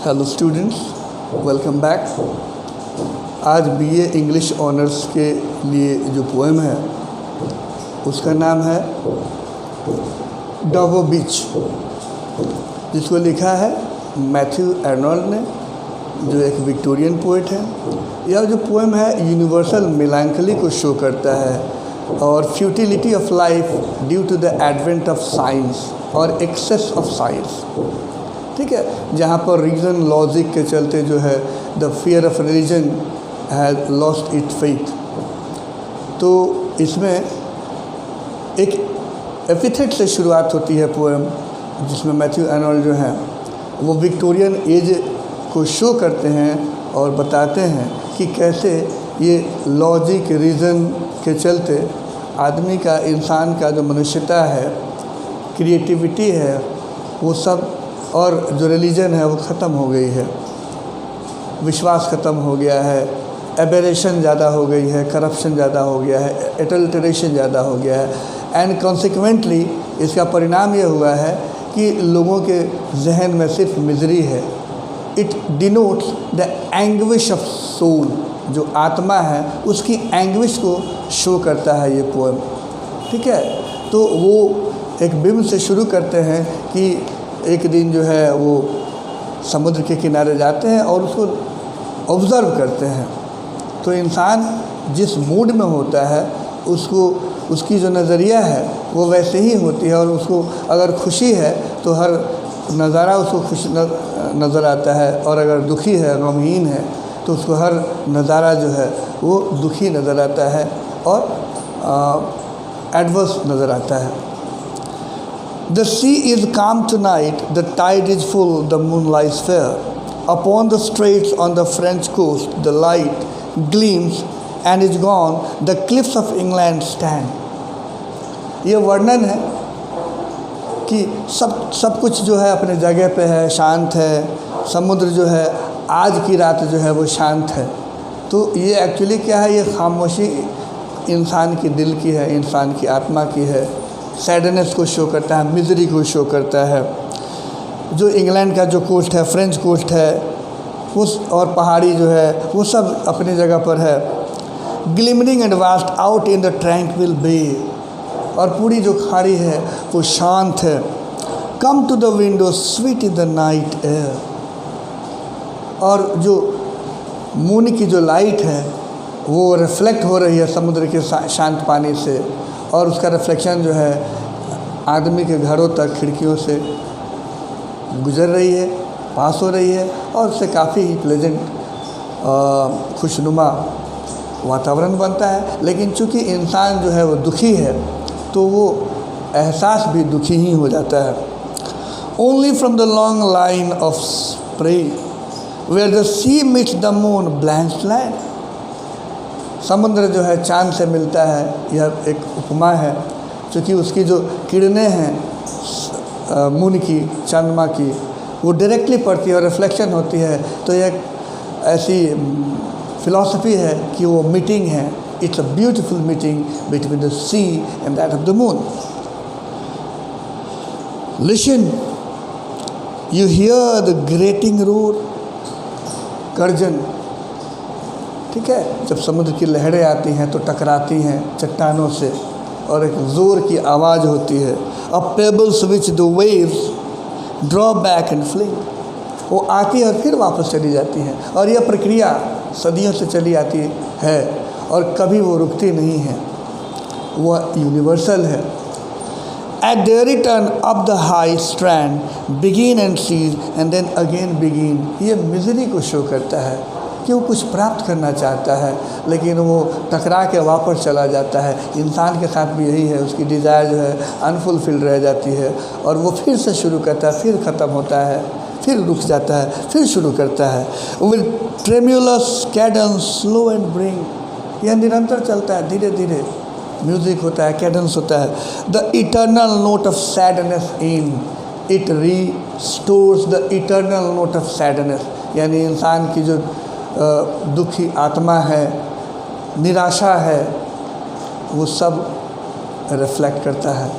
Hello students, welcome back. आज BA English honours के लिए जो पोएम है उसका नाम है डवो बीच, जिसको लिखा है मैथ्यू आर्नोल्ड ने, जो एक विक्टोरियन पोइट है। यह जो पोएम है यूनिवर्सल मेलांकली को शो करता है और futility of life due to the advent of science और एक्सेस ऑफ साइंस। ठीक है, जहाँ पर रीज़न लॉजिक के चलते जो है the fear of religion has lost it faith. तो इसमें एक एपिथेट से शुरुआत होती है पोएम, जिसमें मैथ्यू आर्नोल्ड जो हैं वो विक्टोरियन एज को शो करते हैं और बताते हैं कि कैसे ये लॉजिक रीज़न के चलते आदमी का, इंसान का जो मनुष्यता है, क्रिएटिविटी है, वो सब, और जो रिलीजन है वो ख़त्म हो गई है। विश्वास ख़त्म हो गया है, एबेरेशन ज़्यादा हो गई है, करप्शन ज़्यादा हो गया है, एडल्टरेशन ज़्यादा हो गया है। एंड कॉन्सिक्वेंटली इसका परिणाम ये हुआ है कि लोगों के जहन में सिर्फ मिजरी है। It denotes the anguish of soul, जो आत्मा है उसकी एंग्विश को शो करता है ये पोएम। ठीक है, तो वो एक बिम्ब से शुरू करते हैं कि एक दिन जो है वो समुद्र के किनारे जाते हैं और उसको ऑब्ज़र्व करते हैं। तो इंसान जिस मूड में होता है उसको, उसकी जो नज़रिया है वो वैसे ही होती है, और उसको अगर खुशी है तो हर नज़ारा उसको खुश नज़र आता है, और अगर दुखी है, गमगीन है, तो उसको हर नज़ारा जो है वो दुखी नज़र आता है और एडवर्स नज़र आता है। The sea is calm tonight, the tide is full, the moon lies fair. Upon the straits on the French coast, the light gleams and is gone, the cliffs of England stand. ये वर्णन है कि सब कुछ जो है अपने जगह पे है, शांत है। समुद्र जो है आज की रात जो है वो शांत है। तो ये एक्चुअली क्या है, ये खामोशी इंसान की दिल की है, इंसान की आत्मा की है। सैडनेस को शो करता है, मिजरी को शो करता है। जो इंग्लैंड का जो कोस्ट है, फ्रेंच कोस्ट है, उस और पहाड़ी जो है वो सब अपनी जगह पर है। Glimmering and vast out in the tranquil bay, और पूरी जो खाड़ी है वो शांत है। Come to the window sweet in the night air, और जो मून की जो लाइट है वो रिफ्लेक्ट हो रही है समुद्र के शांत पानी से, और उसका रिफ्लेक्शन जो है आदमी के घरों तक खिड़कियों से गुज़र रही है, पास हो रही है, और उससे काफ़ी प्लेजेंट खुशनुमा वातावरण बनता है। लेकिन चूँकि इंसान जो है वो दुखी है तो वो एहसास भी दुखी ही हो जाता है। Only from the long line of spray where the sea meets the moon blanched land, समुद्र जो है चाँद से मिलता है, यह एक उपमा है। क्योंकि उसकी जो किरणें हैं मून की, चंद्रमा की, वो डायरेक्टली पड़ती है और रिफ्लेक्शन होती है। तो यह ऐसी फिलॉसफी है कि वो मीटिंग है, it's a beautiful meeting between the sea and that of the moon. Listen, you hear the grating roar, गर्जन। ठीक है, जब समुद्र की लहरें आती हैं तो टकराती हैं चट्टानों से और एक ज़ोर की आवाज़ होती है। A pebbles which the waves draw back and fling, वो आती है और फिर वापस चली जाती है, और यह प्रक्रिया सदियों से चली आती है और कभी वो रुकती नहीं है, वह यूनिवर्सल है। At the return up the high strand begin and cease and then again begin, ये मिजरी को शो करता है कि वो कुछ प्राप्त करना चाहता है लेकिन वो टकरा के वापस चला जाता है। इंसान के साथ भी यही है, उसकी डिज़ायर जो है अनफुलफिल्ड रह जाती है, और वो फिर से शुरू करता है, फिर ख़त्म होता है, फिर रुक जाता है, फिर शुरू करता है। With tremulous cadence slow and bring, यह निरंतर चलता है, धीरे धीरे म्यूज़िक होता है, कैडेंस होता है। The eternal note of sadness in it restores the eternal note of sadness, यानी इंसान की जो दुखी आत्मा है, निराशा है, वो सब रिफ्लेक्ट करता है।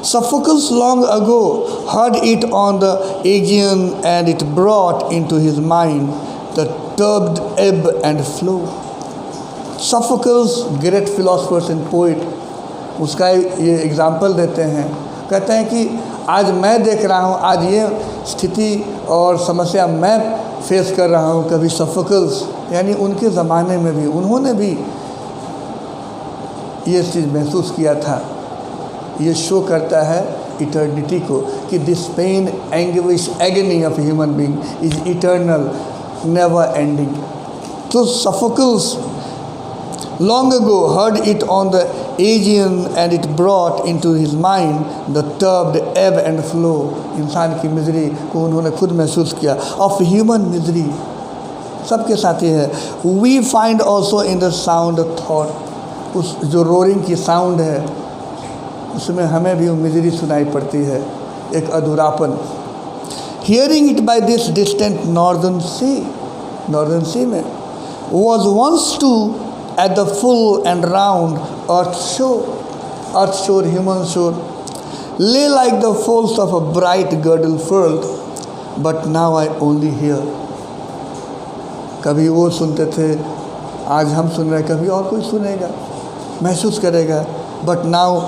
Sophocles long ago heard it on the Aegean, and it brought into his mind the turbid ebb and flow. Sophocles, great philosophers and poet, उसका ये एग्जाम्पल देते हैं, कहते हैं कि आज मैं देख रहा हूँ, आज ये स्थिति और समस्या मैं फेस कर रहा हूँ, कभी सोफोकल्स यानी उनके ज़माने में भी उन्होंने भी ये चीज़ महसूस किया था। ये शो करता है इटर्निटी को कि this pain, anguish, agony of human being is eternal, never ending. तो Sophocles long ago heard it on the Aegean, and it brought into his mind the turbid ebb and flow. इंसान की misery को उन्होंने खुद महसूस किया। of human misery, सबके साथ ही है। we find also in the sound of thought, उस जो रोरिंग की साउंड है उसमें हमें भी वो मिजरी सुनाई पड़ती है, एक अधूरापन। hearing it by this distant northern sea में was once too at the full and round earth shore, human shore, lay like the folds of a bright girdle furled, but now I only hear. कभी वो सुनते थे, आज हम सुन रहे हैं, कभी और कोई सुनेगा, महसूस करेगा। But now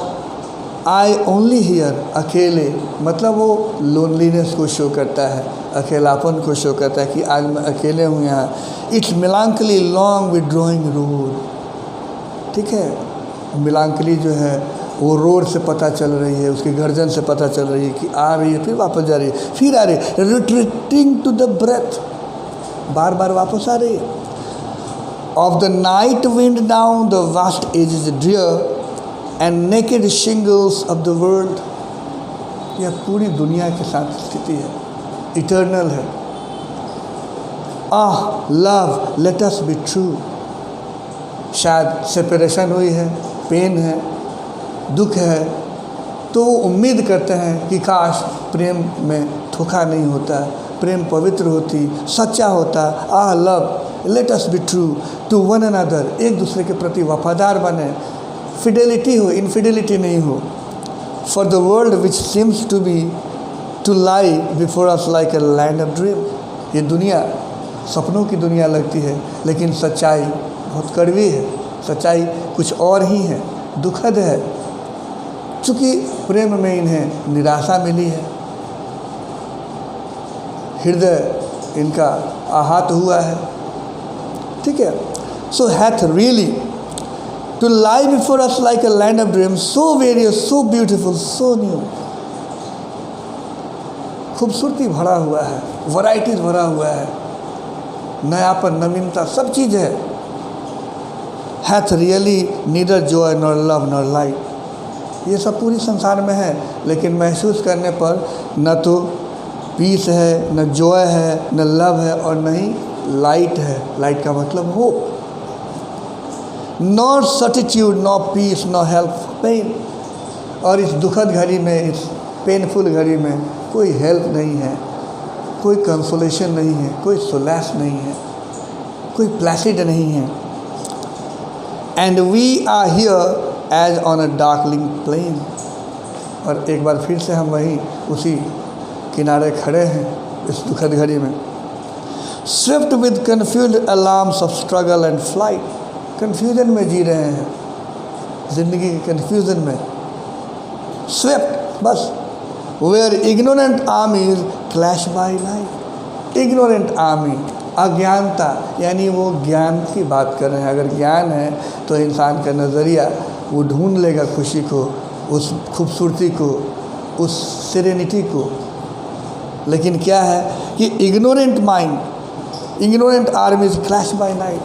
I only here, अकेले, मतलब वो लोनलीनेस को शो करता है, अकेलापन को शो करता है कि आज मैं अकेले हूँ यहाँ। इट्स मिलांकली लॉन्ग विड्रॉइंग रोड, ठीक है, मिलांकली जो है वो रोड से पता चल रही है, उसकी गर्जन से पता चल रही है कि आ रही है, फिर वापस जा रही है, फिर आ रही है, रिट्रीटिंग टू द ब्रेथ, बार बार वापस आ रही है। Of the night wind down the vast edges drear and naked shingles of the world, यह पूरी दुनिया के साथ स्थिति है, इटर्नल है। Ah love let us be true, शायद सेपरेशन हुई है, पेन है, दुख है, तो वो उम्मीद करते हैं कि काश प्रेम में धोखा नहीं होता, प्रेम पवित्र होती, सच्चा होता। Ah love let us be true to one another, एक दूसरे के प्रति वफादार बने, फिडेलिटी हो, इनफिडेलिटी नहीं हो। For the world which seems to be to lie before us like a land of dream, ये दुनिया सपनों की दुनिया लगती है, लेकिन सच्चाई बहुत कड़वी है, सच्चाई कुछ और ही है, दुखद है। चूँकि प्रेम में इन्हें निराशा मिली है, हृदय इनका आहत हुआ है, ठीक है। So hath really to lie before us like a land of dream, so various, so beautiful, so new, खूबसूरती भरा हुआ है, वैराइटीज भरा हुआ है, नयापन, नवीनता, सब चीज़ है। Hath really neither Joy nor love nor light, ये सब पूरी संसार में है, लेकिन महसूस करने पर न तो पीस है, न जॉय है, न लव है, और न ही लाइट है। लाइट का मतलब होप। नॉर सर्टिट्यूड, नॉ पीस, नॉ हेल्प पेन, और इस दुखद घड़ी में, इस पेनफुल घड़ी में कोई हेल्प नहीं है, कोई कंसोलेशन नहीं है, कोई सोलैस नहीं है, कोई प्लेसिड नहीं है। And we are here as on a darkling plain, और एक बार फिर से हम वहीं उसी किनारे खड़े हैं इस दुखद घड़ी में। Swift with confused alarms of struggle and flight, confusion में जी रहे हैं, जिंदगी के कन्फ्यूजन में। स्विफ्ट, बस, where ignorant armies clash by night, ignorant army, अज्ञानता, यानी वो ज्ञान की बात कर रहे हैं। अगर ज्ञान है तो इंसान का नज़रिया वो ढूंढ लेगा खुशी को, उस खूबसूरती को, उस सेरेनिटी को। लेकिन क्या है कि ignorant mind, ignorant armies clash by night,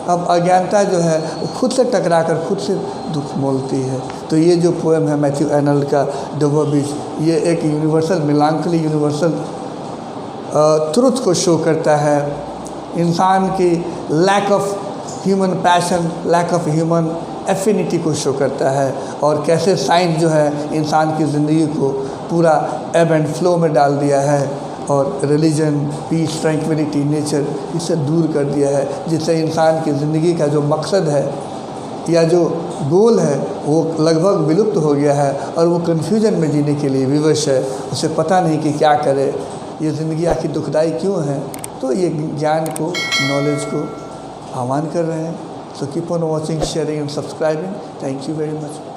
अब अज्ञानता जो है वो खुद से टकरा कर खुद से दुख मोलती है। तो ये जो पोएम है मैथ्यू आर्नल्ड का द वर्बिज, ये एक यूनिवर्सल मिलांकली, यूनिवर्सल ट्रुथ को शो करता है, इंसान की lack of human passion, lack of human affinity को शो करता है, और कैसे साइंस जो है इंसान की ज़िंदगी को पूरा एब एंड फ्लो में डाल दिया है, और रिलीजन, पीस, ट्रैंक्विलिटी, नेचर, इसे दूर कर दिया है, जिससे इंसान की ज़िंदगी का जो मकसद है या जो गोल है वो लगभग विलुप्त हो गया है और वो कन्फ्यूजन में जीने के लिए विवश है, उसे पता नहीं कि क्या करे, ये ज़िंदगी आखिर दुखदाई क्यों है। तो ये ज्ञान को, नॉलेज को आह्वान कर रहे हैं। So keep on watching, sharing and subscribing. Thank you very much.